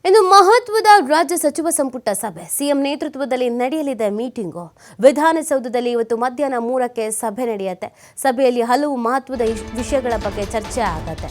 ಇನ್ನು ಮಹತ್ವದ ರಾಜ್ಯ ಸಚಿವ ಸಂಪುಟ ಸಭೆ ಸಿಎಂ ನೇತೃತ್ವದಲ್ಲಿ ನಡೆಯಲಿದೆ ಮೀಟಿಂಗು. ವಿಧಾನಸೌಧದಲ್ಲಿ ಇವತ್ತು ಮಧ್ಯಾಹ್ನ 3ಕ್ಕೆ ಸಭೆ ನಡೆಯುತ್ತೆ. ಸಭೆಯಲ್ಲಿ ಹಲವು ಮಹತ್ವದ ವಿಷಯಗಳ ಬಗ್ಗೆ ಚರ್ಚೆ ಆಗುತ್ತೆ.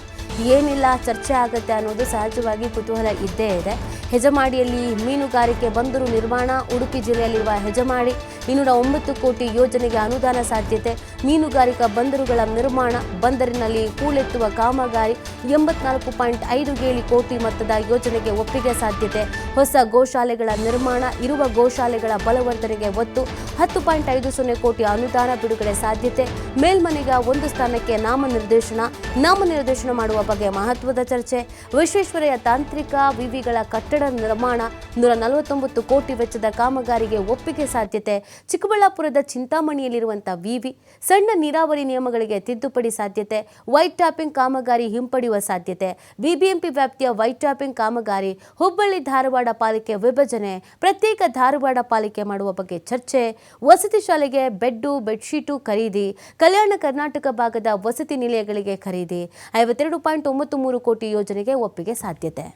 ಏನೆಲ್ಲ ಚರ್ಚೆ ಆಗುತ್ತೆ ಅನ್ನೋದು ಸಹಜವಾಗಿ ಕುತೂಹಲ ಇದ್ದೇ ಇದೆ. ಹೆಜಮಾಡಿಯಲ್ಲಿ ಮೀನುಗಾರಿಕೆ ಬಂದರು ನಿರ್ಮಾಣ. ಉಡುಪಿ ಜಿಲ್ಲೆಯಲ್ಲಿರುವ ಹೆಜಮಾಡಿ 209 ಕೋಟಿ ಯೋಜನೆಗೆ ಅನುದಾನ ಸಾಧ್ಯತೆ. ಮೀನುಗಾರಿಕಾ ಬಂದರುಗಳ ನಿರ್ಮಾಣ. ಬಂದರಿನಲ್ಲಿ ಹೂಳೆತ್ತುವ ಕಾಮಗಾರಿ. 84.57 ಕೋಟಿ ಮೊತ್ತದ ಯೋಜನೆಗೆ ಒಪ್ಪಿಗೆ ಸಾಧ್ಯತೆ. ಹೊಸ ಗೋಶಾಲೆಗಳ ನಿರ್ಮಾಣ. ಇರುವ ಗೋಶಾಲೆಗಳ ಬಲವರ್ಧನೆಗೆ ಒತ್ತು. 10.50 ಕೋಟಿ ಅನುದಾನ ಬಿಡುಗಡೆ ಸಾಧ್ಯತೆ. ಮೇಲ್ಮನೆಗೆ 1 ಸ್ಥಾನಕ್ಕೆ ನಾಮನಿರ್ದೇಶನ ಮಾಡುವ ಬಗ್ಗೆ ಮಹತ್ವದ ಚರ್ಚೆ. ವಿಶ್ವೇಶ್ವರಯ್ಯ ತಾಂತ್ರಿಕ ವಿವಿಗಳ ಕಟ್ಟಡ ನಿರ್ಮಾಣ. 149 ಕೋಟಿ ವೆಚ್ಚದ ಕಾಮಗಾರಿಗೆ ಒಪ್ಪಿಗೆ ಸಾಧ್ಯತೆ. ಚಿಕ್ಕಬಳ್ಳಾಪುರದ ಚಿಂತಾಮಣಿಯಲ್ಲಿರುವಂತಹ ವಿವಿ ಸಣ್ಣ ನೀರಾವರಿ ನಿಯಮಗಳಿಗೆ ತಿದ್ದುಪಡಿ ಸಾಧ್ಯತೆ. ವೈಟ್ ಟ್ಯಾಪಿಂಗ್ ಕಾಮಗಾರಿ ಹಿಂಪಡೆಯುವ ಸಾಧ್ಯತೆ. ಬಿಬಿಎಂಪಿ ವ್ಯಾಪ್ತಿಯ ವೈಟ್ ಟ್ಯಾಪಿಂಗ್ ಕಾಮಗಾರಿ. ಹುಬ್ಬಳ್ಳಿ ಧಾರವಾಡ ಪಾಲಿಕೆ ವಿಭಜನೆ. ಪ್ರತ್ಯೇಕ ಧಾರವಾಡ ಪಾಲಿಕೆ ಮಾಡುವ ಬಗ್ಗೆ ಚರ್ಚೆ. ವಸತಿ ಶಾಲೆಗೆ ಬೆಡ್ಶೀಟು ಖರೀದಿ. ಕಲ್ಯಾಣ ಕರ್ನಾಟಕ ಭಾಗದ ವಸತಿ ನಿಲಯಗಳಿಗೆ ಖರೀದಿ. 52.93 ಕೋಟಿ ಯೋಜನೆಗೆ ಒಪ್ಪಿಗೆ ಸಾಧ್ಯತೆ.